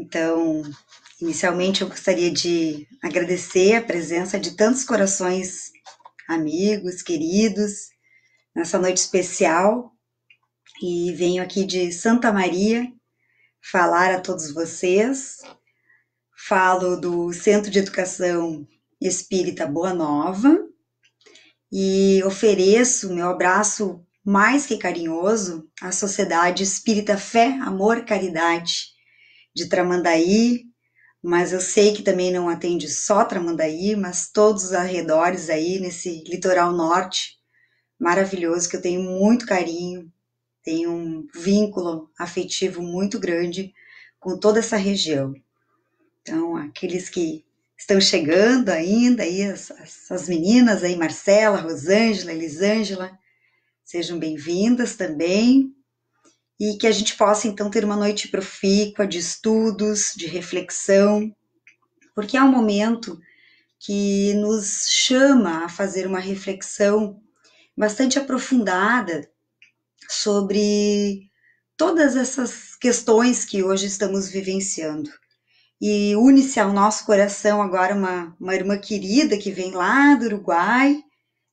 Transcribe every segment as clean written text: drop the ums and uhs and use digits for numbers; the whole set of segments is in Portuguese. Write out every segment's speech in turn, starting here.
Então, inicialmente eu gostaria de agradecer a presença de tantos corações amigos, queridos, nessa noite especial, e venho aqui de Santa Maria falar a todos vocês. Falo do Centro de Educação Espírita Boa Nova e ofereço meu abraço mais que carinhoso à Sociedade Espírita Fé, Amor, Caridade de Tramandaí, mas eu sei que também não atende só Tramandaí, mas todos os arredores aí nesse litoral norte maravilhoso que eu tenho muito carinho, tenho um vínculo afetivo muito grande com toda essa região. Então, aqueles que estão chegando ainda, aí as meninas aí, Marcela, Rosângela, Elisângela, sejam bem-vindas também, e que a gente possa então ter uma noite profícua de estudos, de reflexão, porque é um momento que nos chama a fazer uma reflexão bastante aprofundada sobre todas essas questões que hoje estamos vivenciando. E une-se ao nosso coração agora uma irmã querida que vem lá do Uruguai,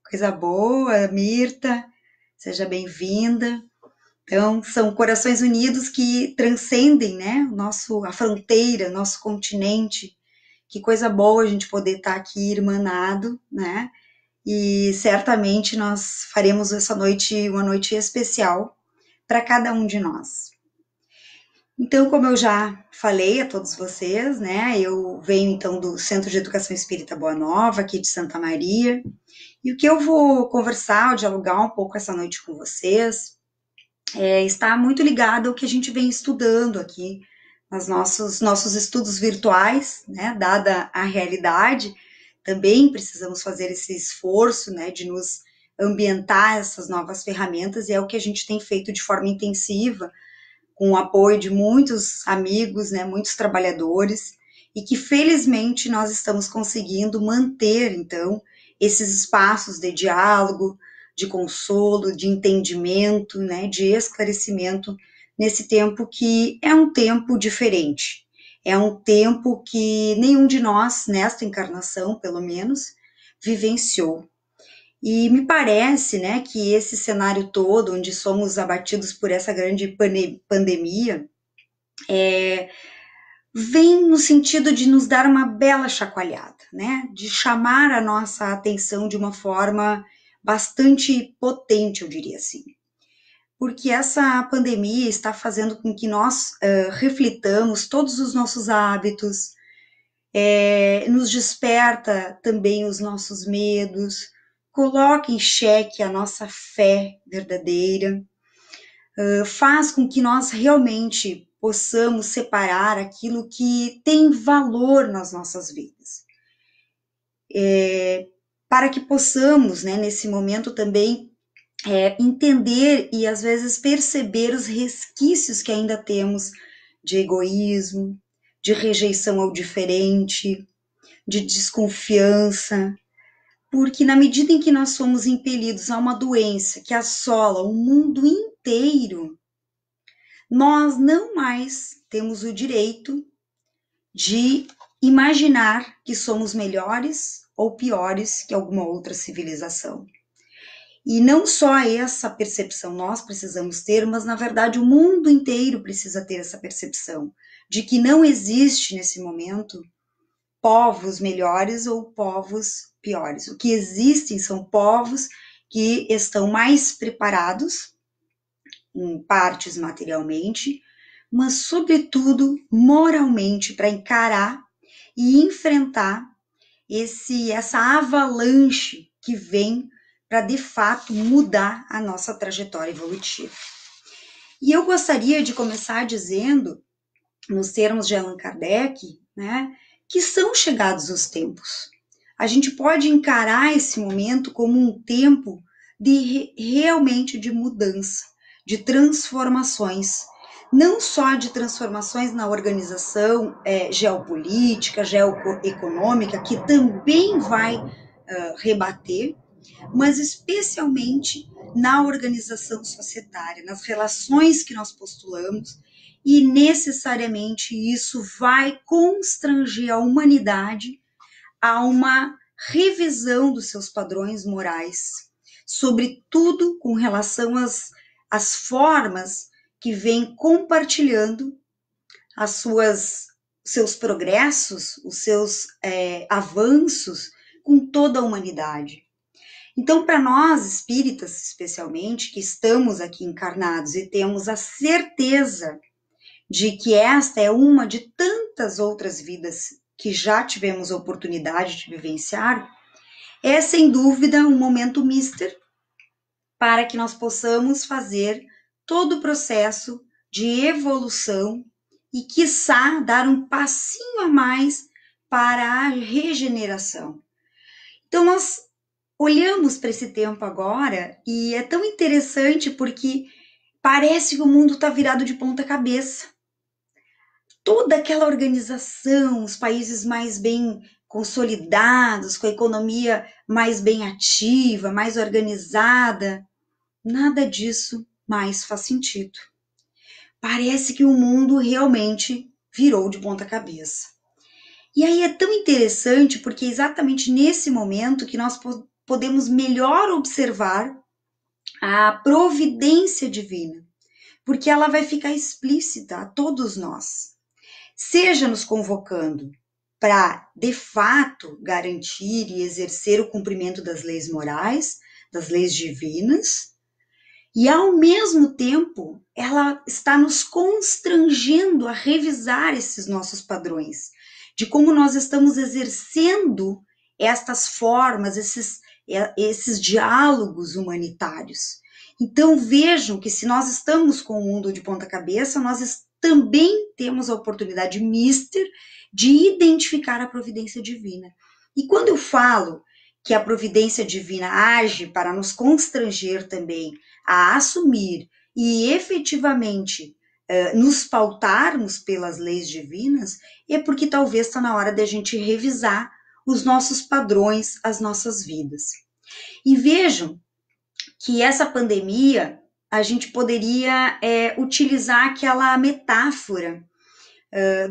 coisa boa, Mirta, seja bem-vinda. Então, são corações unidos que transcendem, né, a fronteira, nosso continente. Que coisa boa a gente poder estar aqui irmanado, né? E certamente nós faremos essa noite uma noite especial para cada um de nós. Então, como eu já falei a todos vocês, né, eu venho então do Centro de Educação Espírita Boa Nova, aqui de Santa Maria, e o que eu vou conversar, dialogar um pouco essa noite com vocês, está muito ligado ao que a gente vem estudando aqui, nos nossos estudos virtuais, né, dada a realidade, também precisamos fazer esse esforço, né, de nos ambientar essas novas ferramentas, e é o que a gente tem feito de forma intensiva, com o apoio de muitos amigos, né, muitos trabalhadores, e que felizmente nós estamos conseguindo manter, então, esses espaços de diálogo, de consolo, de entendimento, né, de esclarecimento, nesse tempo que é um tempo diferente. É um tempo que nenhum de nós, nesta encarnação, pelo menos, vivenciou. E me parece, né, que esse cenário todo, onde somos abatidos por essa grande pandemia, vem no sentido de nos dar uma bela chacoalhada, né, de chamar a nossa atenção de uma forma bastante potente, eu diria assim. Porque essa pandemia está fazendo com que nós reflitamos todos os nossos hábitos, nos desperta também os nossos medos, coloca em xeque a nossa fé verdadeira, faz com que nós realmente possamos separar aquilo que tem valor nas nossas vidas. Para que possamos, né, nesse momento também, entender e às vezes perceber os resquícios que ainda temos de egoísmo, de rejeição ao diferente, de desconfiança, porque na medida em que nós somos impelidos a uma doença que assola o mundo inteiro, nós não mais temos o direito de imaginar que somos melhores ou piores que alguma outra civilização. E não só essa percepção nós precisamos ter, mas na verdade o mundo inteiro precisa ter essa percepção de que não existe nesse momento povos melhores ou povos piores. O que existem são povos que estão mais preparados, em partes materialmente, mas sobretudo moralmente, para encarar e enfrentar essa avalanche que vem para de fato mudar a nossa trajetória evolutiva. E eu gostaria de começar dizendo, nos termos de Allan Kardec, né, que são chegados os tempos. A gente pode encarar esse momento como um tempo realmente de mudança, de transformações, não só de transformações na organização geopolítica, geoeconômica, que também vai rebater, mas especialmente na organização societária, nas relações que nós postulamos e necessariamente isso vai constranger a humanidade a uma revisão dos seus padrões morais, sobretudo com relação às formas que vem compartilhando seus progressos, os seus avanços com toda a humanidade. Então, para nós espíritas, especialmente, que estamos aqui encarnados e temos a certeza de que esta é uma de tantas outras vidas que já tivemos a oportunidade de vivenciar, é sem dúvida um momento mister para que nós possamos fazer todo o processo de evolução e, quiçá, dar um passinho a mais para a regeneração. Então, nós olhamos para esse tempo agora e é tão interessante porque parece que o mundo está virado de ponta cabeça. Toda aquela organização, os países mais bem consolidados, com a economia mais bem ativa, mais organizada, nada disso mais faz sentido. Parece que o mundo realmente virou de ponta cabeça. E aí é tão interessante porque é exatamente nesse momento que nós podemos melhor observar a providência divina, porque ela vai ficar explícita a todos nós. Seja nos convocando para, de fato, garantir e exercer o cumprimento das leis morais, das leis divinas, e ao mesmo tempo ela está nos constrangendo a revisar esses nossos padrões, de como nós estamos exercendo estas formas, esses diálogos humanitários. Então vejam que se nós estamos com o mundo de ponta cabeça, nós também temos a oportunidade mister de identificar a providência divina. E quando eu falo que a providência divina age para nos constranger também a assumir e efetivamente nos pautarmos pelas leis divinas, é porque talvez está na hora de a gente revisar os nossos padrões, as nossas vidas. E vejam que essa pandemia, a gente poderia utilizar aquela metáfora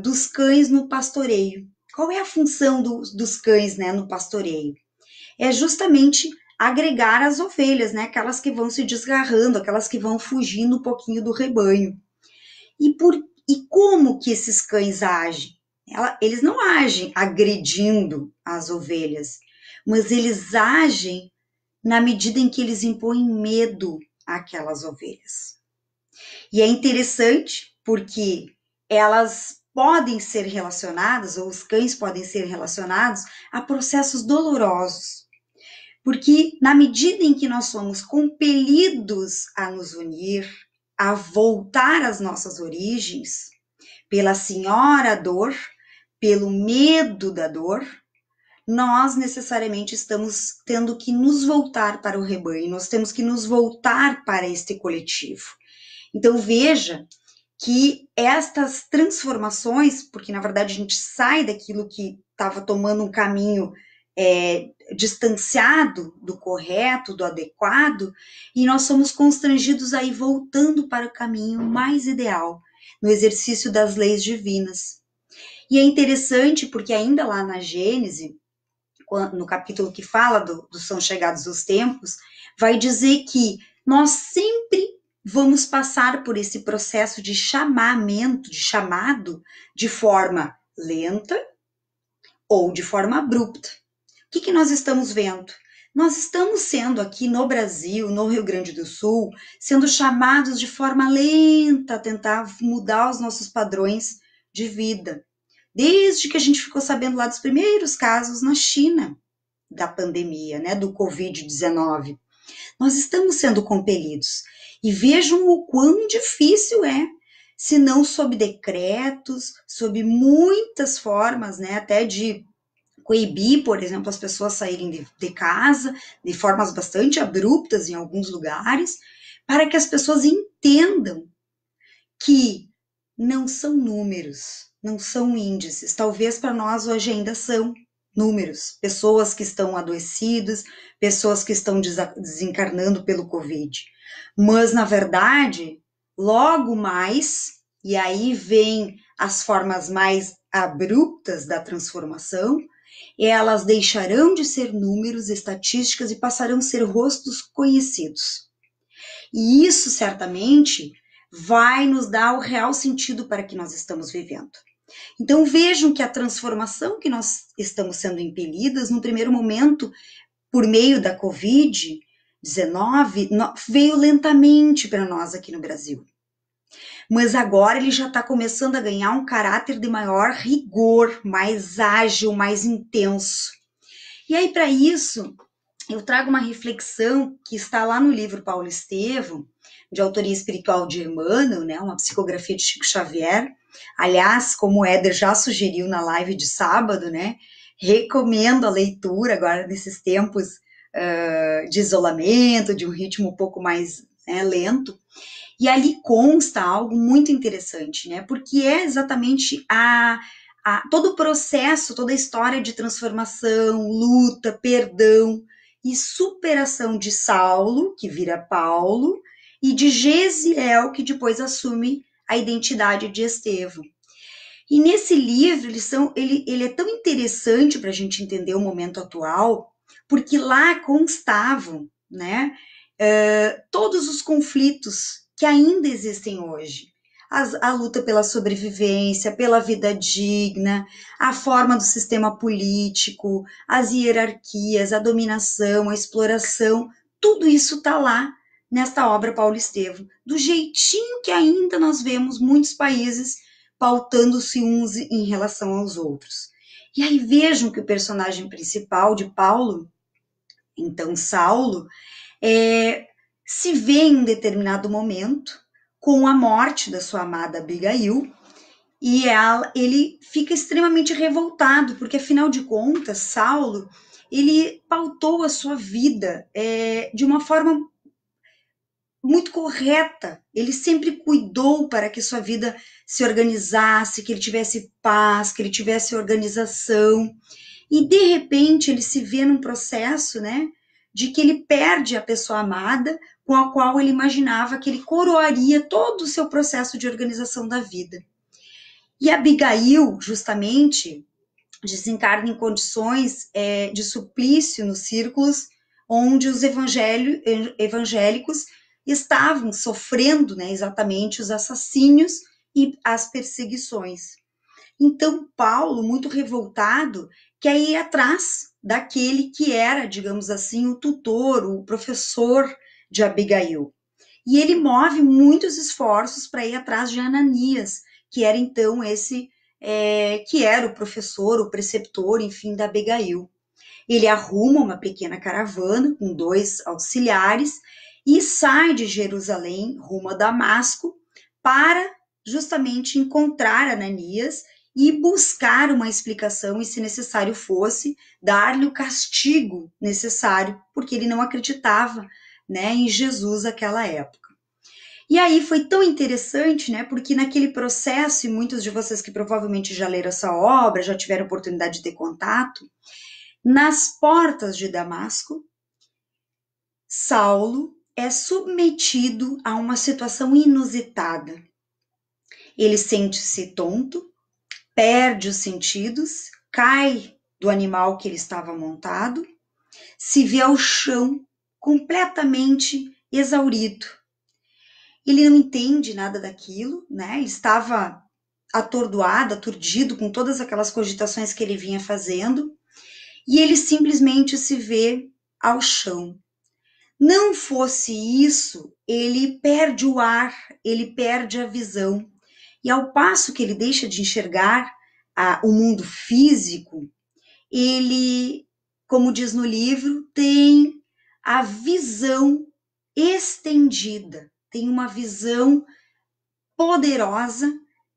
dos cães no pastoreio. Qual é a função dos cães, né, no pastoreio? É justamente agregar as ovelhas, né, aquelas que vão se desgarrando, aquelas que vão fugindo um pouquinho do rebanho. E como que esses cães agem? Eles não agem agredindo as ovelhas, mas eles agem na medida em que eles impõem medo àquelas ovelhas. E é interessante porque elas podem ser relacionadas, ou os cães podem ser relacionados a processos dolorosos. Porque na medida em que nós somos compelidos a nos unir, a voltar às nossas origens, pela senhora dor, pelo medo da dor, nós necessariamente estamos tendo que nos voltar para o rebanho, nós temos que nos voltar para este coletivo. Então veja que estas transformações, porque na verdade a gente sai daquilo que estava tomando um caminho distanciado do correto, do adequado, e nós somos constrangidos a ir voltando para o caminho mais ideal, no exercício das leis divinas. E é interessante porque ainda lá na Gênese, no capítulo que fala do são chegados os tempos, vai dizer que nós sempre vamos passar por esse processo de chamamento, de chamado, de forma lenta ou de forma abrupta. O que nós estamos vendo? Nós estamos sendo aqui no Brasil, no Rio Grande do Sul, sendo chamados de forma lenta a tentar mudar os nossos padrões de vida. Desde que a gente ficou sabendo lá dos primeiros casos na China da pandemia, né, do Covid-19. Nós estamos sendo compelidos. E vejam o quão difícil é, se não sob decretos, sob muitas formas, né, até de coibir, por exemplo, as pessoas saírem de casa de formas bastante abruptas em alguns lugares, para que as pessoas entendam que não são números, não são índices. Talvez para nós hoje ainda são números, pessoas que estão adoecidas, pessoas que estão desencarnando pelo Covid. Mas, na verdade, logo mais, e aí vem as formas mais abruptas da transformação, elas deixarão de ser números, estatísticas e passarão a ser rostos conhecidos. E isso certamente vai nos dar o real sentido para que nós estamos vivendo. Então vejam que a transformação que nós estamos sendo impelidas, no primeiro momento, por meio da Covid-19, veio lentamente para nós aqui no Brasil. Mas agora ele já está começando a ganhar um caráter de maior rigor, mais ágil, mais intenso. E aí, para isso, eu trago uma reflexão que está lá no livro Paulo Estevam, de autoria espiritual de Emmanuel, né, uma psicografia de Chico Xavier. Aliás, como o Éder já sugeriu na live de sábado, né, recomendo a leitura agora nesses tempos de isolamento, de um ritmo um pouco mais lento. E ali consta algo muito interessante, né, porque é exatamente todo o processo, toda a história de transformação, luta, perdão e superação de Saulo, que vira Paulo, e de Gesiel, que depois assume a identidade de Estevão. E nesse livro, ele é tão interessante para a gente entender o momento atual, porque lá constavam, né, todos os conflitos que ainda existem hoje. A luta pela sobrevivência, pela vida digna, a forma do sistema político, as hierarquias, a dominação, a exploração, tudo isso está lá nesta obra Paulo Estevam, do jeitinho que ainda nós vemos muitos países pautando-se uns em relação aos outros. E aí vejam que o personagem principal de Paulo, então Saulo, se vê em um determinado momento com a morte da sua amada Abigail, e ele fica extremamente revoltado, porque afinal de contas, Saulo, ele pautou a sua vida de uma forma muito correta, ele sempre cuidou para que sua vida se organizasse, que ele tivesse paz, que ele tivesse organização, e de repente ele se vê num processo, né, de que ele perde a pessoa amada com a qual ele imaginava que ele coroaria todo o seu processo de organização da vida. E Abigail, justamente, desencarna em condições de suplício nos círculos onde os evangélicos estavam sofrendo, né, exatamente os assassínios e as perseguições. Então, Paulo, muito revoltado, quer ir atrás daquele que era, digamos assim, o tutor, o professor de Abigail. E ele move muitos esforços para ir atrás de Ananias, que era então esse, que era o professor, o preceptor, enfim, da Abigail. Ele arruma uma pequena caravana com 2 auxiliares e sai de Jerusalém rumo a Damasco para justamente encontrar Ananias e buscar uma explicação e, se necessário fosse, dar-lhe o castigo necessário, porque ele não acreditava, né, em Jesus naquela época. E aí foi tão interessante, né, porque naquele processo, e muitos de vocês que provavelmente já leram essa obra, já tiveram oportunidade de ter contato, nas portas de Damasco, Saulo é submetido a uma situação inusitada. Ele sente-se tonto, perde os sentidos, cai do animal que ele estava montado, se vê ao chão completamente exaurido. Ele não entende nada daquilo, né? Ele estava atordoado, aturdido com todas aquelas cogitações que ele vinha fazendo, e ele simplesmente se vê ao chão. Não fosse isso, ele perde o ar, ele perde a visão. E ao passo que ele deixa de enxergar o mundo físico, ele, como diz no livro, tem a visão estendida, tem uma visão poderosa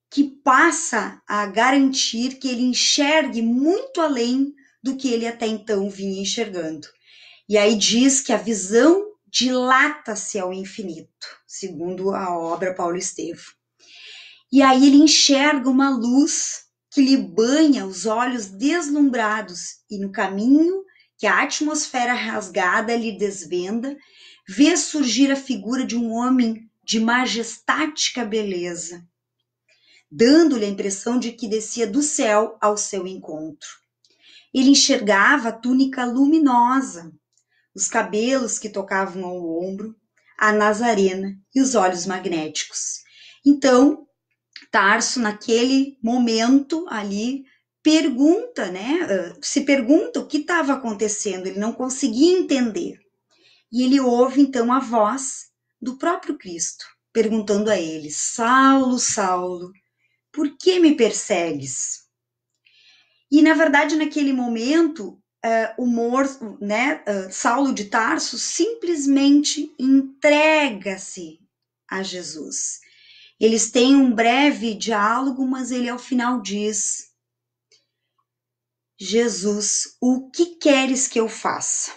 que passa a garantir que ele enxergue muito além do que ele até então vinha enxergando. E aí diz que a visão dilata-se ao infinito, segundo a obra Paulo Estevam. E aí ele enxerga uma luz que lhe banha os olhos deslumbrados, e no caminho que a atmosfera rasgada lhe desvenda, vê surgir a figura de um homem de majestática beleza. dando-lhe a impressão de que descia do céu ao seu encontro. Ele enxergava a túnica luminosa, os cabelos que tocavam ao ombro, a Nazarena e os olhos magnéticos. Então, Tarso, naquele momento ali, se pergunta o que estava acontecendo, ele não conseguia entender. E ele ouve então a voz do próprio Cristo, perguntando a ele: Saulo, Saulo, por que me persegues? E na verdade, naquele momento, Saulo de Tarso simplesmente entrega-se a Jesus. Eles têm um breve diálogo, mas ele ao final diz: Jesus, o que queres que eu faça?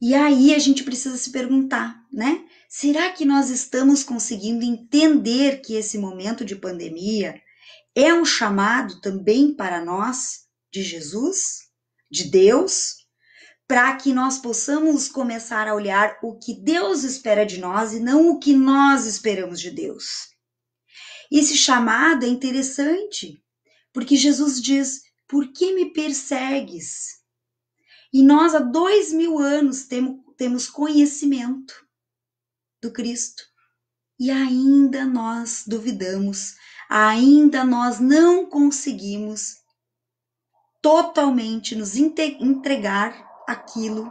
E aí a gente precisa se perguntar, né? Será que nós estamos conseguindo entender que esse momento de pandemia é um chamado também para nós, de Jesus, de Deus, para que nós possamos começar a olhar o que Deus espera de nós e não o que nós esperamos de Deus? Esse chamado é interessante, porque Jesus diz: por que me persegues? E nós há 2000 anos temos conhecimento do Cristo e ainda nós duvidamos, ainda nós não conseguimos totalmente nos entregar aquilo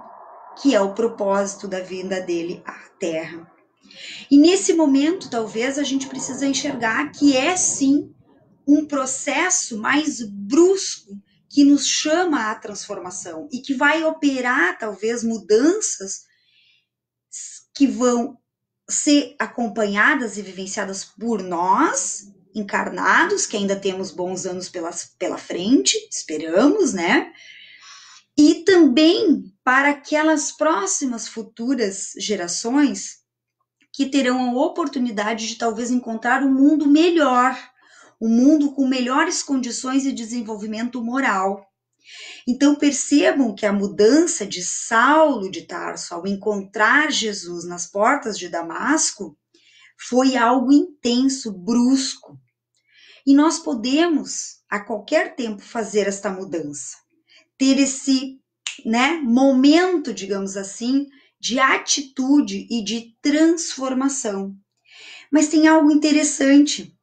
que é o propósito da vinda dele à Terra. E nesse momento, talvez, a gente precisa enxergar que é sim um processo mais brusco que nos chama à transformação e que vai operar, talvez, mudanças que vão ser acompanhadas e vivenciadas por nós, encarnados, que ainda temos bons anos pela frente, esperamos, né? E também para aquelas próximas futuras gerações que terão a oportunidade de talvez encontrar um mundo melhor, um mundo com melhores condições de desenvolvimento moral. Então percebam que a mudança de Saulo de Tarso ao encontrar Jesus nas portas de Damasco foi algo intenso, brusco. E nós podemos, a qualquer tempo, fazer esta mudança. Ter esse, momento, digamos assim, de atitude e de transformação. Mas tem algo interessante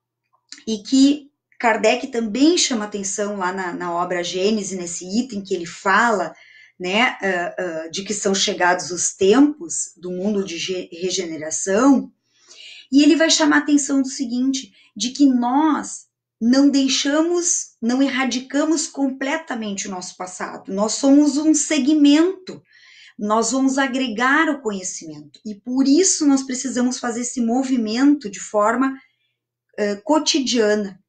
e que Kardec também chama atenção lá na obra Gênese, nesse item que ele fala, de que são chegados os tempos do mundo de regeneração, e ele vai chamar atenção do seguinte, de que nós não erradicamos completamente o nosso passado, nós somos um segmento, nós vamos agregar o conhecimento, e por isso nós precisamos fazer esse movimento de forma cotidiana,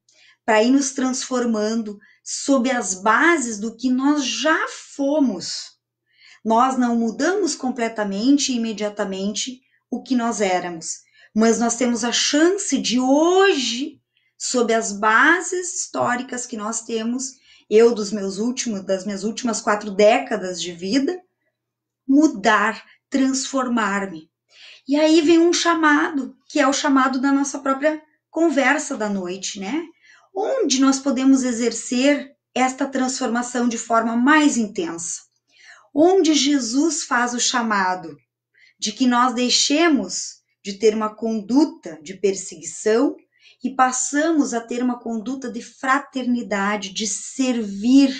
para ir nos transformando sob as bases do que nós já fomos. Nós não mudamos completamente e imediatamente o que nós éramos, mas nós temos a chance de hoje, sob as bases históricas que nós temos, eu das minhas últimas 4 décadas de vida, mudar, transformar-me. E aí vem um chamado, que é o chamado da nossa própria conversa da noite, né? Onde nós podemos exercer esta transformação de forma mais intensa. Onde Jesus faz o chamado de que nós deixemos de ter uma conduta de perseguição e passamos a ter uma conduta de fraternidade, de servir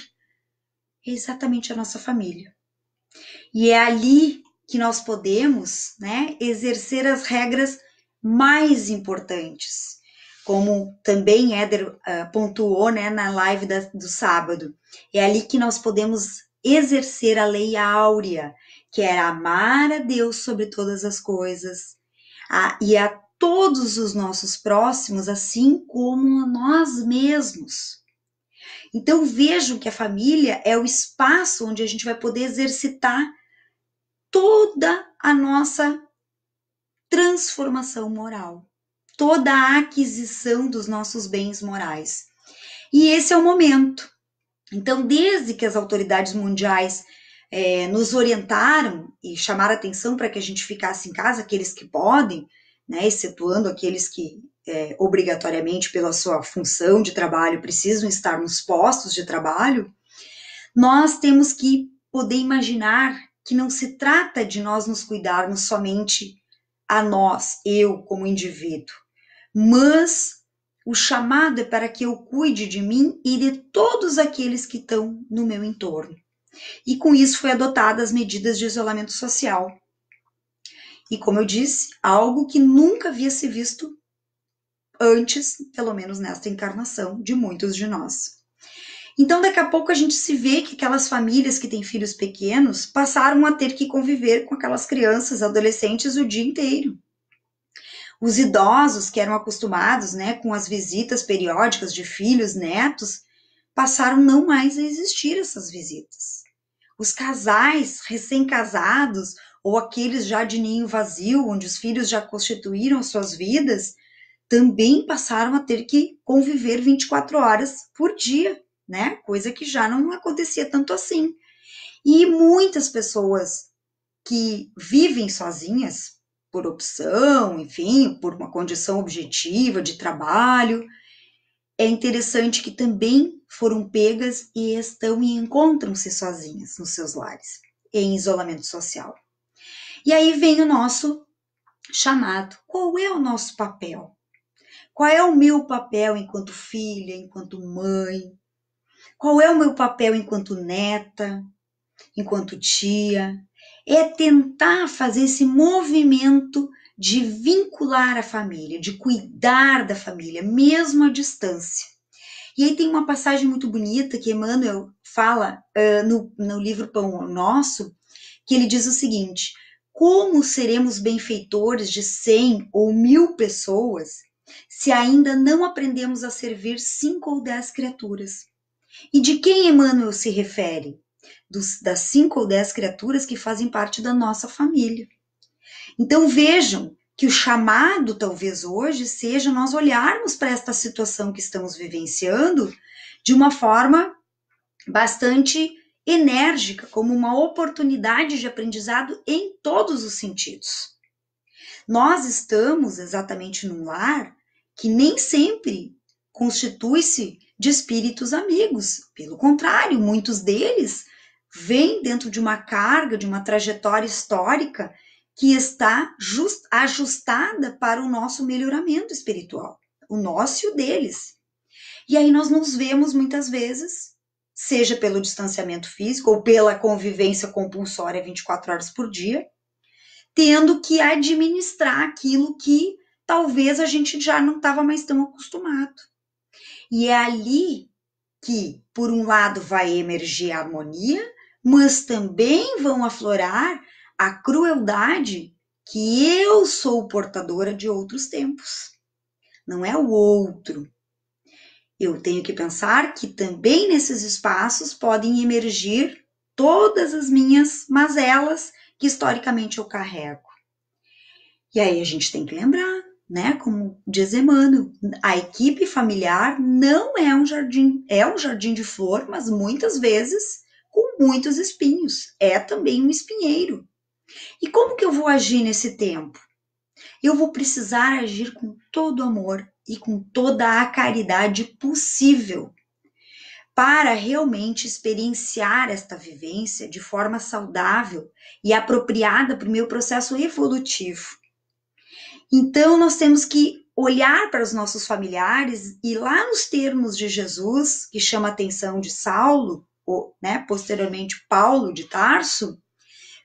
exatamente a nossa família. E é ali que nós podemos, exercer as regras mais importantes, como também Éder pontuou, na live do sábado. É ali que nós podemos exercer a lei áurea, que é amar a Deus sobre todas as coisas, e a todos os nossos próximos, assim como a nós mesmos. Então vejam que a família é o espaço onde a gente vai poder exercitar toda a nossa transformação moral, toda a aquisição dos nossos bens morais. E esse é o momento. Então, desde que as autoridades mundiais nos orientaram e chamaram atenção para que a gente ficasse em casa, aqueles que podem, excetuando aqueles que obrigatoriamente pela sua função de trabalho, precisam estar nos postos de trabalho, nós temos que poder imaginar que não se trata de nós nos cuidarmos somente a nós, eu como indivíduo, mas o chamado é para que eu cuide de mim e de todos aqueles que estão no meu entorno. E com isso foi adotadas as medidas de isolamento social. E como eu disse, algo que nunca havia se visto antes, pelo menos nesta encarnação de muitos de nós. Então, daqui a pouco a gente se vê que aquelas famílias que têm filhos pequenos passaram a ter que conviver com aquelas crianças, adolescentes o dia inteiro. Os idosos que eram acostumados, né, com as visitas periódicas de filhos, netos, passaram não mais a existir essas visitas. Os casais recém-casados ou aqueles já de ninho vazio, onde os filhos já constituíram suas vidas, também passaram a ter que conviver 24 horas por dia, né? Coisa que já não acontecia tanto assim. E muitas pessoas que vivem sozinhas, por opção, enfim, por uma condição objetiva de trabalho, é interessante que também foram pegas e estão e encontram-se sozinhas nos seus lares, em isolamento social. E aí vem o nosso chamado. Qual é o nosso papel? Qual é o meu papel enquanto filha, enquanto mãe? Qual é o meu papel enquanto neta, enquanto tia? É tentar fazer esse movimento de vincular a família, de cuidar da família, mesmo à distância. E aí tem uma passagem muito bonita que Emmanuel fala no livro Pão Nosso, que ele diz o seguinte: como seremos benfeitores de 100 ou 1000 pessoas se ainda não aprendemos a servir 5 ou 10 criaturas? E de quem Emmanuel se refere? Das 5 ou 10 criaturas que fazem parte da nossa família. Então vejam que o chamado talvez hoje seja nós olharmos para esta situação que estamos vivenciando de uma forma bastante enérgica, como uma oportunidade de aprendizado em todos os sentidos. Nós estamos exatamente num lar que nem sempre constitui-se de espíritos amigos. Pelo contrário, muitos deles vêm dentro de uma carga, de uma trajetória histórica que está ajustada para o nosso melhoramento espiritual, o nosso e o deles. E aí nós nos vemos muitas vezes, seja pelo distanciamento físico ou pela convivência compulsória 24 horas por dia, tendo que administrar aquilo que talvez a gente já não estava mais tão acostumado. E é ali que, por um lado, vai emergir a harmonia, mas também vão aflorar a crueldade que eu sou portadora de outros tempos. Não é o outro. Eu tenho que pensar que também nesses espaços podem emergir todas as minhas mazelas que historicamente eu carrego. E aí a gente tem que lembrar, né, como diz Emmanuel, a equipe familiar não é um jardim de flor, mas muitas vezes com muitos espinhos, é também um espinheiro. E como que eu vou agir nesse tempo? Eu vou precisar agir com todo amor e com toda a caridade possível para realmente experienciar esta vivência de forma saudável e apropriada para o meu processo evolutivo. Então, nós temos que olhar para os nossos familiares e lá nos termos de Jesus, que chama a atenção de Saulo, ou, né, posteriormente Paulo de Tarso,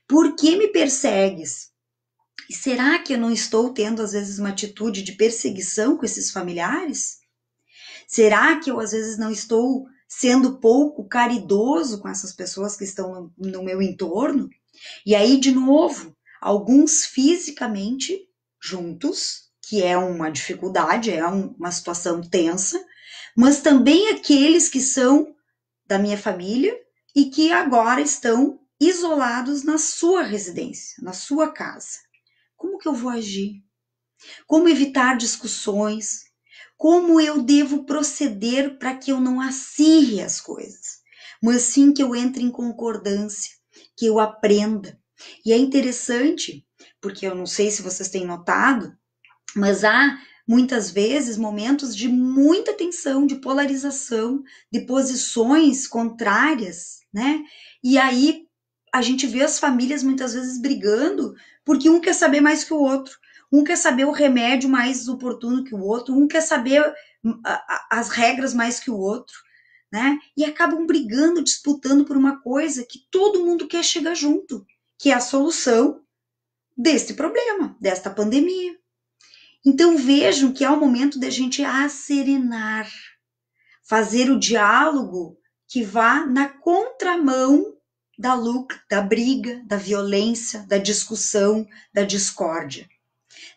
por que me persegues? E será que eu não estou tendo, às vezes, uma atitude de perseguição com esses familiares? Será que eu, às vezes, não estou sendo pouco caridoso com essas pessoas que estão no meu entorno? E aí, de novo, alguns fisicamente juntos, que é uma dificuldade, é uma situação tensa, mas também aqueles que são da minha família e que agora estão isolados na sua residência, na sua casa. Como que eu vou agir? Como evitar discussões? Como eu devo proceder para que eu não acirre as coisas, mas sim que eu entre em concordância, que eu aprenda. E é interessante, porque eu não sei se vocês têm notado, mas há muitas vezes, momentos de muita tensão, de polarização, de posições contrárias, né? E aí a gente vê as famílias muitas vezes brigando porque um quer saber mais que o outro, um quer saber o remédio mais oportuno que o outro, um quer saber as regras mais que o outro, né? E acabam brigando, disputando por uma coisa que todo mundo quer chegar junto, que é a solução desse problema, desta pandemia. Então vejam que é o momento da gente acerenar, fazer o diálogo que vá na contramão da luta, da briga, da violência, da discussão, da discórdia.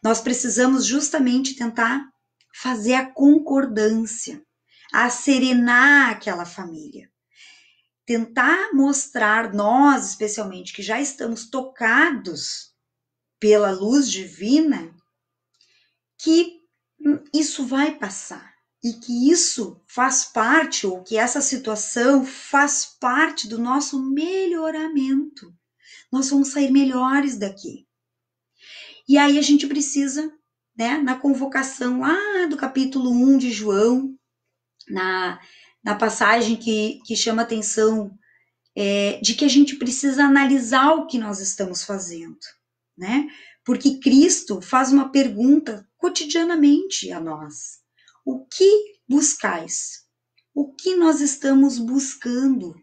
Nós precisamos justamente tentar fazer a concordância, acerenar aquela família. Tentar mostrar, nós especialmente, que já estamos tocados pela luz divina, que isso vai passar e que isso faz parte, ou que essa situação faz parte do nosso melhoramento. Nós vamos sair melhores daqui. E aí a gente precisa, né, na convocação lá do capítulo 1 de João, na passagem que chama atenção, de que a gente precisa analisar o que nós estamos fazendo, né? Porque Cristo faz uma pergunta cotidianamente a nós. O que buscais? O que nós estamos buscando?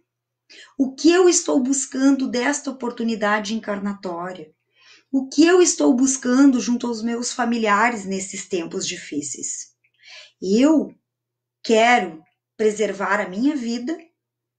O que eu estou buscando desta oportunidade encarnatória? O que eu estou buscando junto aos meus familiares nesses tempos difíceis? Eu quero preservar a minha vida,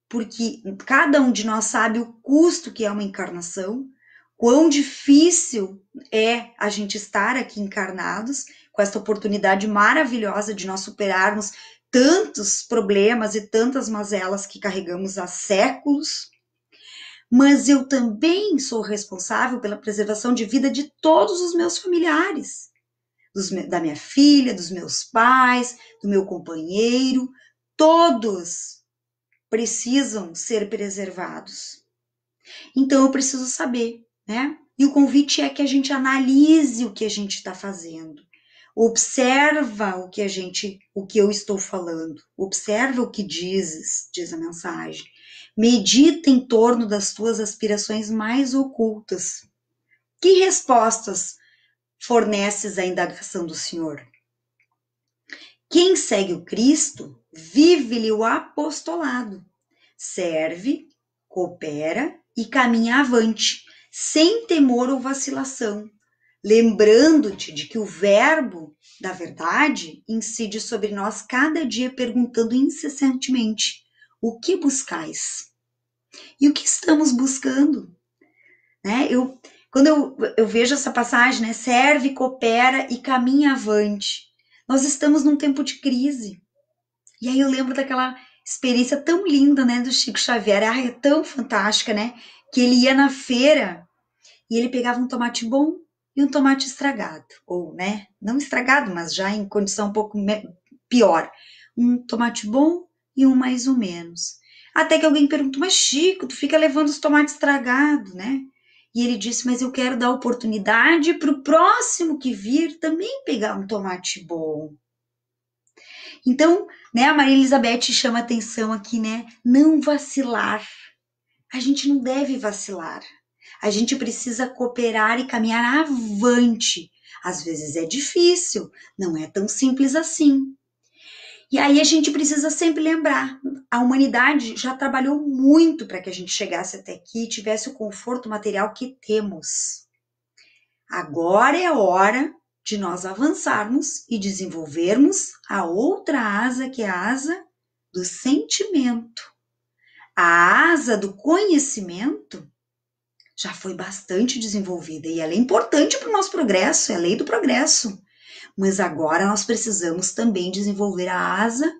porque cada um de nós sabe o custo que é uma encarnação, quão difícil é a gente estar aqui encarnados, com essa oportunidade maravilhosa de nós superarmos tantos problemas e tantas mazelas que carregamos há séculos. Mas eu também sou responsável pela preservação de vida de todos os meus familiares, da minha filha, dos meus pais, do meu companheiro, todos precisam ser preservados. Então eu preciso saber, né? E o convite é que a gente analise o que a gente está fazendo. Observa o que eu estou falando. Observa o que dizes, diz a mensagem. Medita em torno das tuas aspirações mais ocultas. Que respostas forneces à indagação do Senhor? Quem segue o Cristo, vive-lhe o apostolado. Serve, coopera e caminha avante, sem temor ou vacilação, lembrando-te de que o verbo da verdade incide sobre nós cada dia, perguntando incessantemente: o que buscais? E o que estamos buscando? Né? Quando eu vejo essa passagem, né? Serve, coopera e caminha avante. Nós estamos num tempo de crise. E aí eu lembro daquela experiência tão linda, né, do Chico Xavier. É tão fantástica, né? Que ele ia na feira e ele pegava um tomate bom e um tomate estragado. Ou, né, não estragado, mas já em condição um pouco pior. Um tomate bom e um mais ou menos. Até que alguém perguntou: mas Chico, tu fica levando os tomates estragados, né? E ele disse: mas eu quero dar oportunidade para o próximo que vir também pegar um tomate bom. Então, né, a Maria Elizabeth chama atenção aqui, né? Não vacilar. A gente não deve vacilar. A gente precisa cooperar e caminhar avante. Às vezes é difícil, não é tão simples assim. E aí a gente precisa sempre lembrar, a humanidade já trabalhou muito para que a gente chegasse até aqui e tivesse o conforto material que temos. Agora é a hora de nós avançarmos e desenvolvermos a outra asa, que é a asa do sentimento. A asa do conhecimento já foi bastante desenvolvida e ela é importante para o nosso progresso, é a lei do progresso. Mas agora nós precisamos também desenvolver a asa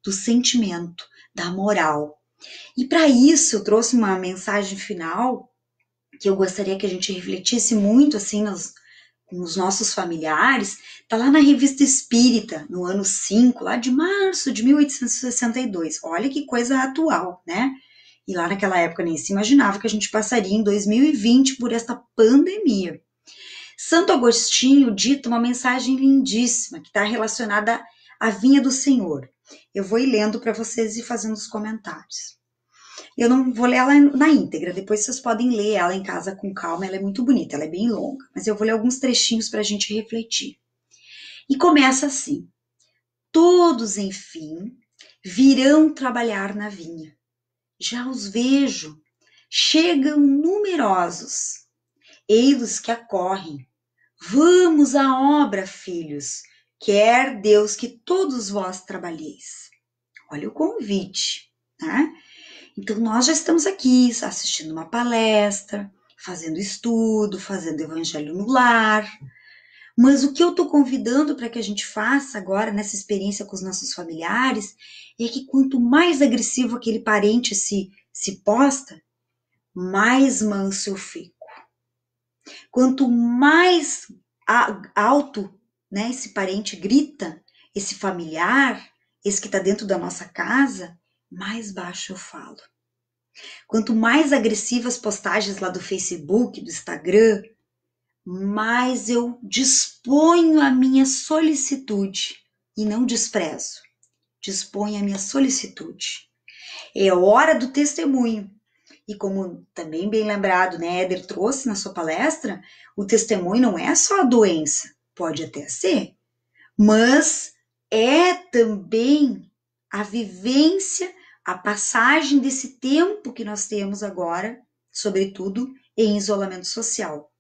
do sentimento, da moral. E para isso eu trouxe uma mensagem final que eu gostaria que a gente refletisse muito assim nos nossos familiares. Está lá na Revista Espírita, no ano 5, lá de março de 1862. Olha que coisa atual, né? E lá naquela época nem se imaginava que a gente passaria em 2020 por esta pandemia. Santo Agostinho dita uma mensagem lindíssima que está relacionada à vinha do Senhor. Eu vou ir lendo para vocês e fazendo os comentários. Eu não vou ler ela na íntegra, depois vocês podem ler ela em casa com calma, ela é muito bonita, ela é bem longa, mas eu vou ler alguns trechinhos para a gente refletir. E começa assim: todos, enfim, virão trabalhar na vinha. Já os vejo, chegam numerosos, ei-los que acorrem. Vamos à obra, filhos, quer Deus que todos vós trabalheis. Olha o convite, né? Então, nós já estamos aqui assistindo uma palestra, fazendo estudo, fazendo evangelho no lar. Mas o que eu estou convidando para que a gente faça agora, nessa experiência com os nossos familiares, é que quanto mais agressivo aquele parente se posta, mais manso eu fico. Quanto mais alto, né, esse parente grita, esse familiar, esse que está dentro da nossa casa, mais baixo eu falo. Quanto mais agressivas postagens lá do Facebook, do Instagram, mais eu disponho a minha solicitude e não desprezo. Disponho a minha solicitude. É hora do testemunho. E como também bem lembrado, né, Éder trouxe na sua palestra, o testemunho não é só a doença, pode até ser, mas é também a vivência, a passagem desse tempo que nós temos agora, sobretudo em isolamento social.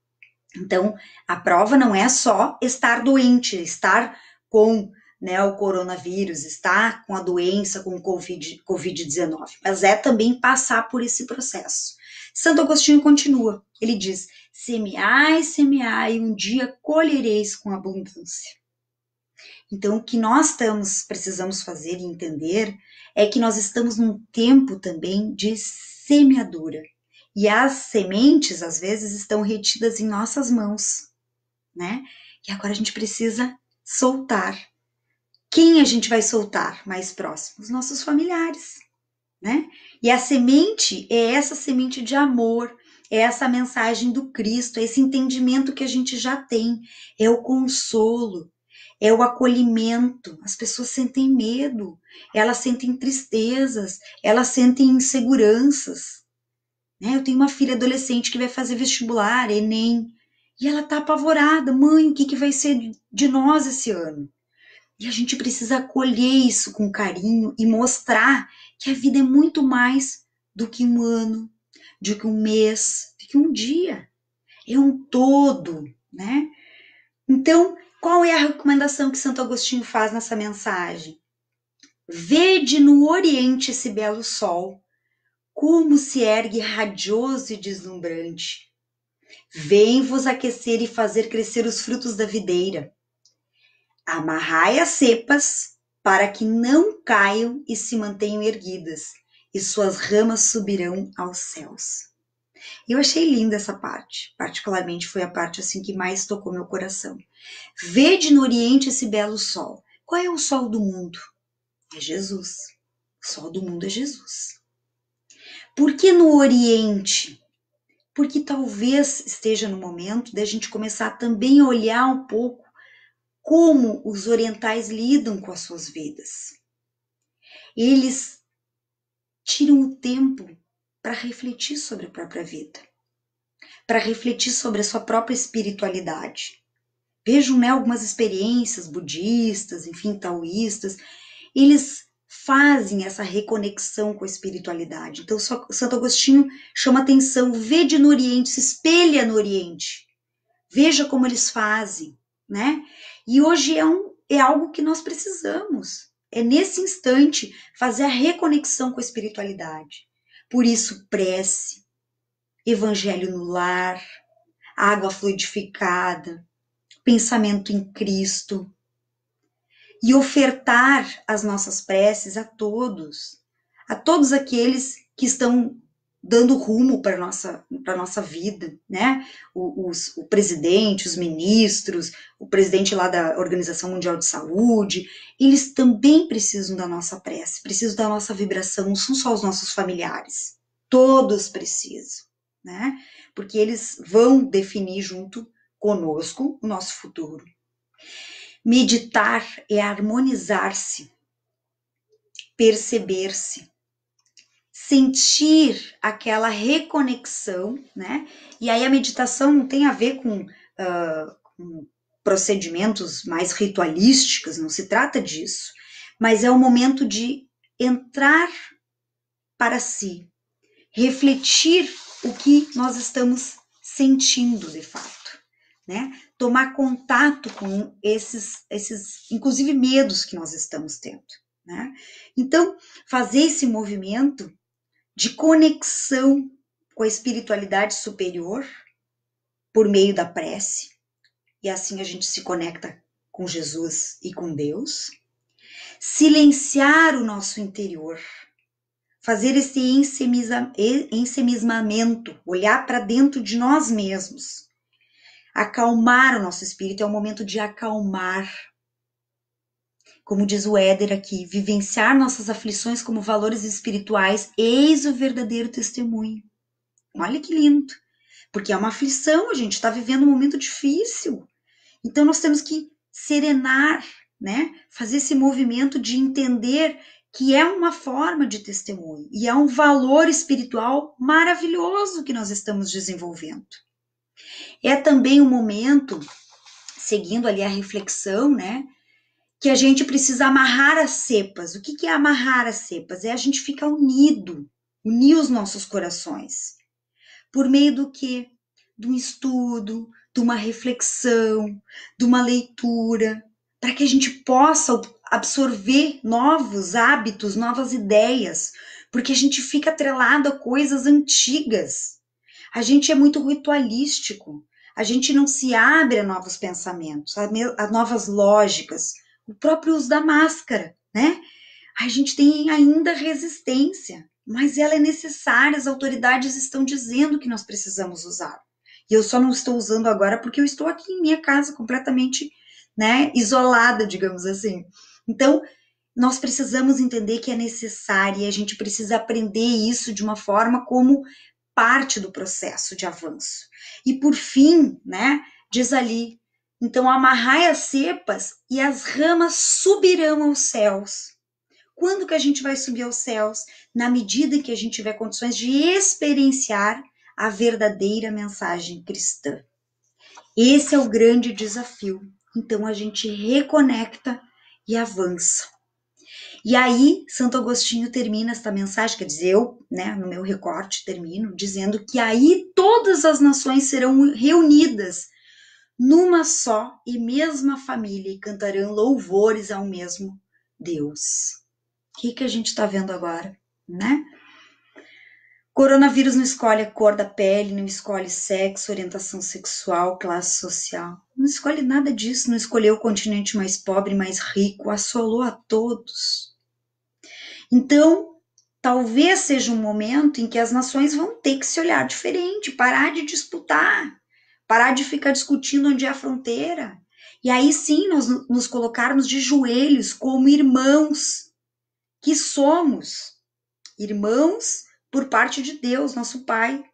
Então, a prova não é só estar doente, estar com, né, o coronavírus, estar com a doença, com o Covid-19, mas é também passar por esse processo. Santo Agostinho continua, ele diz: semeai, um dia colhereis com abundância. Então, o que nós precisamos fazer e entender é que nós estamos num tempo também de semeadura. E as sementes, às vezes, estão retidas em nossas mãos, né? E agora a gente precisa soltar. Quem a gente vai soltar mais próximo? Os nossos familiares, né? E a semente é essa semente de amor, é essa mensagem do Cristo, é esse entendimento que a gente já tem, é o consolo, é o acolhimento. As pessoas sentem medo, elas sentem tristezas, elas sentem inseguranças. Eu tenho uma filha adolescente que vai fazer vestibular, Enem, e ela tá apavorada. Mãe, o que vai ser de nós esse ano? E a gente precisa acolher isso com carinho e mostrar que a vida é muito mais do que um ano, do que um mês, do que um dia. É um todo, né? Então, qual é a recomendação que Santo Agostinho faz nessa mensagem? Vede no oriente esse belo sol, como se ergue radioso e deslumbrante. Vem vos aquecer e fazer crescer os frutos da videira. Amarrai as cepas para que não caiam e se mantenham erguidas, e suas ramas subirão aos céus. Eu achei linda essa parte, particularmente foi a parte assim que mais tocou meu coração. Vede no oriente esse belo sol. Qual é o sol do mundo? É Jesus. O sol do mundo é Jesus. Por que no Oriente? Porque talvez esteja no momento de a gente começar também a olhar um pouco como os orientais lidam com as suas vidas. Eles tiram o tempo para refletir sobre a própria vida, para refletir sobre a sua própria espiritualidade. Vejam, né, algumas experiências budistas, enfim, taoístas, eles fazem essa reconexão com a espiritualidade. Então, Santo Agostinho chama atenção, vede no Oriente, se espelha no Oriente. Veja como eles fazem, né? E hoje é algo que nós precisamos. É nesse instante fazer a reconexão com a espiritualidade. Por isso, prece, evangelho no lar, água fluidificada, pensamento em Cristo, e ofertar as nossas preces a todos aqueles que estão dando rumo para a nossa vida, né? O presidente, os ministros, o presidente lá da Organização Mundial de Saúde, eles também precisam da nossa prece, precisam da nossa vibração, não são só os nossos familiares, todos precisam, né? Porque eles vão definir junto conosco o nosso futuro. Meditar é harmonizar-se, perceber-se, sentir aquela reconexão, né? E aí a meditação não tem a ver com procedimentos mais ritualísticos, não se trata disso, mas é o momento de entrar para si, refletir o que nós estamos sentindo de fato, né? Tomar contato com esses inclusive medos que nós estamos tendo, né? Então, fazer esse movimento de conexão com a espiritualidade superior por meio da prece, e assim a gente se conecta com Jesus e com Deus. Silenciar o nosso interior, fazer esse ensimismamento, olhar para dentro de nós mesmos, acalmar o nosso espírito, é o momento de acalmar. Como diz o Éder aqui, vivenciar nossas aflições como valores espirituais, eis o verdadeiro testemunho. Olha que lindo, porque é uma aflição, a gente está vivendo um momento difícil. Então nós temos que serenar, né? Fazer esse movimento de entender que é uma forma de testemunho e é um valor espiritual maravilhoso que nós estamos desenvolvendo. É também um momento, seguindo ali a reflexão, né? Que a gente precisa amarrar as cepas. O que é amarrar as cepas? É a gente ficar unido, unir os nossos corações. Por meio do quê? De um estudo, de uma reflexão, de uma leitura, para que a gente possa absorver novos hábitos, novas ideias, porque a gente fica atrelado a coisas antigas. A gente é muito ritualístico, a gente não se abre a novos pensamentos, a novas lógicas, o próprio uso da máscara, né? A gente tem ainda resistência, mas ela é necessária, as autoridades estão dizendo que nós precisamos usar. E eu só não estou usando agora porque eu estou aqui em minha casa completamente, né, isolada, digamos assim. Então, nós precisamos entender que é necessário e a gente precisa aprender isso de uma forma como parte do processo de avanço. E por fim, né, diz ali, então amarrai as cepas e as ramas subirão aos céus. Quando que a gente vai subir aos céus? Na medida em que a gente tiver condições de experienciar a verdadeira mensagem cristã. Esse é o grande desafio. Então a gente reconecta e avança. E aí, Santo Agostinho termina esta mensagem, quer dizer, eu, né, no meu recorte, termino dizendo que aí todas as nações serão reunidas numa só e mesma família e cantarão louvores ao mesmo Deus. O que a gente está vendo agora, né? Coronavírus não escolhe a cor da pele, não escolhe sexo, orientação sexual, classe social. Não escolhe nada disso, não escolheu o continente mais pobre, mais rico, assolou a todos. Então, talvez seja um momento em que as nações vão ter que se olhar diferente, parar de disputar, parar de ficar discutindo onde é a fronteira. E aí sim, nós nos colocarmos de joelhos como irmãos que somos, irmãos por parte de Deus, nosso Pai.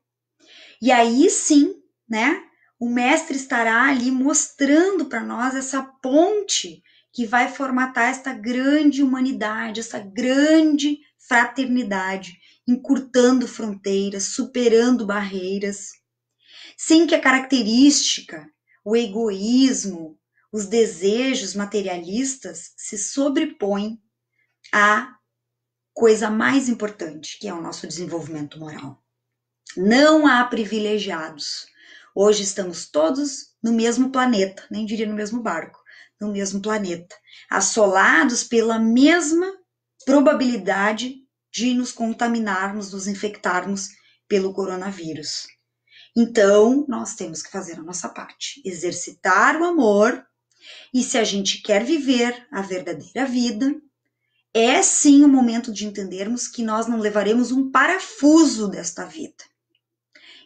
E aí sim, né, o mestre estará ali mostrando para nós essa ponte que vai formatar esta grande humanidade, essa grande fraternidade, encurtando fronteiras, superando barreiras, sem que a característica, o egoísmo, os desejos materialistas se sobrepõem à coisa mais importante, que é o nosso desenvolvimento moral. Não há privilegiados. Hoje estamos todos no mesmo planeta, nem diria no mesmo barco, no mesmo planeta, assolados pela mesma probabilidade de nos contaminarmos, nos infectarmos pelo coronavírus. Então, nós temos que fazer a nossa parte, exercitar o amor, e se a gente quer viver a verdadeira vida, é sim o momento de entendermos que nós não levaremos um parafuso desta vida.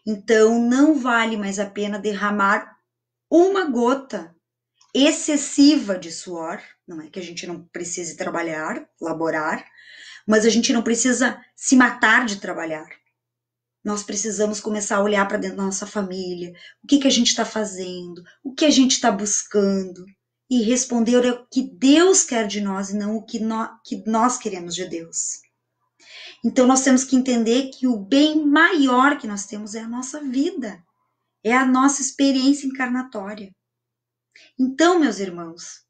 Então, não vale mais a pena derramar uma gota excessiva de suor. Não é que a gente não precise trabalhar, laborar, mas a gente não precisa se matar de trabalhar. nós precisamos começar a olhar para dentro da nossa família, o que a gente está fazendo, o que a gente está buscando, e responder o que Deus quer de nós e não o que nós queremos de Deus. Então nós temos que entender que o bem maior que nós temos é a nossa vida, é a nossa experiência encarnatória. Então, meus irmãos,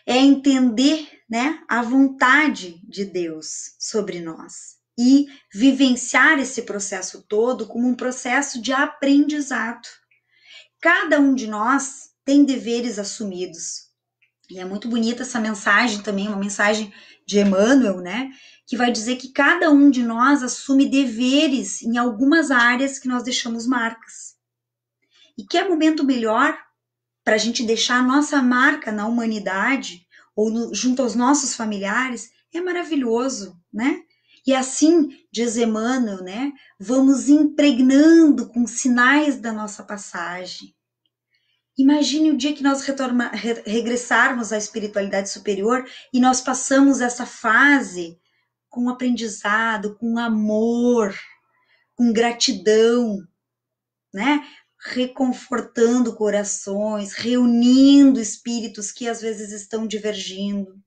é entender, né, a vontade de Deus sobre nós e vivenciar esse processo todo como um processo de aprendizado. Cada um de nós tem deveres assumidos. E é muito bonita essa mensagem também, uma mensagem de Emmanuel, né, que vai dizer que cada um de nós assume deveres em algumas áreas que nós deixamos marcas. E que é momento melhor para a gente deixar a nossa marca na humanidade ou junto aos nossos familiares, é maravilhoso, né? E assim, diz Emmanuel, né, vamos impregnando com sinais da nossa passagem. Imagine o dia que nós regressarmos à espiritualidade superior e nós passamos essa fase com aprendizado, com amor, com gratidão, né? Reconfortando corações, reunindo espíritos que às vezes estão divergindo.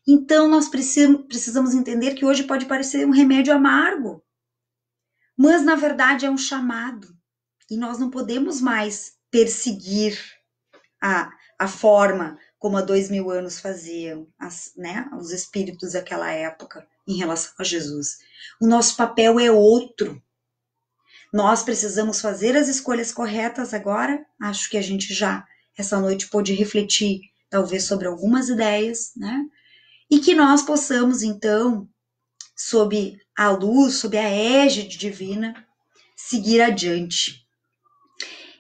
Então nós precisamos entender que hoje pode parecer um remédio amargo, mas na verdade é um chamado. E nós não podemos mais perseguir a forma como há 2000 anos faziam, né, os espíritos daquela época em relação a Jesus. O nosso papel é outro. Nós precisamos fazer as escolhas corretas agora. Acho que a gente já, essa noite, pôde refletir, talvez, sobre algumas ideias, né? E que nós possamos, então, sob a luz, sob a égide divina, seguir adiante.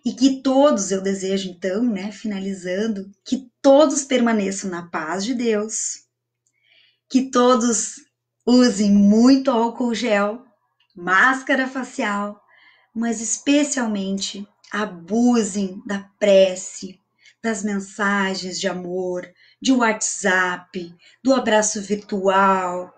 E que todos, eu desejo, então, né, finalizando, que todos permaneçam na paz de Deus, que todos usem muito álcool gel, máscara facial, mas especialmente abusem da prece, das mensagens de amor, de WhatsApp, do abraço virtual.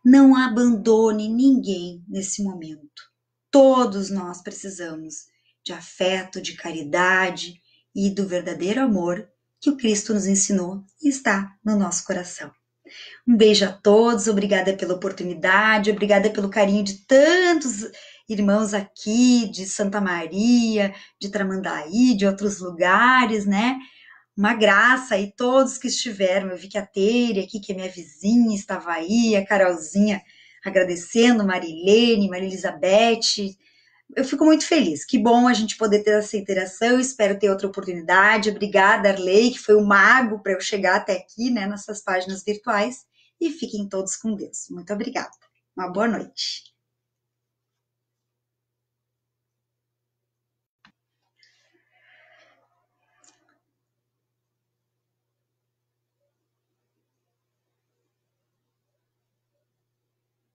Não abandone ninguém nesse momento. Todos nós precisamos de afeto, de caridade e do verdadeiro amor que o Cristo nos ensinou e está no nosso coração. Um beijo a todos, obrigada pela oportunidade, obrigada pelo carinho de tantos irmãos aqui, de Santa Maria, de Tramandaí, de outros lugares, né? Uma graça aí, todos que estiveram. Eu vi que a Teire aqui, que é minha vizinha, estava aí, a Carolzinha agradecendo, Marilene, Maria Elizabeth. Eu fico muito feliz. Que bom a gente poder ter essa interação. Espero ter outra oportunidade. Obrigada, Arley, que foi o mago para eu chegar até aqui, né, nessas páginas virtuais. E fiquem todos com Deus. Muito obrigada. Uma boa noite.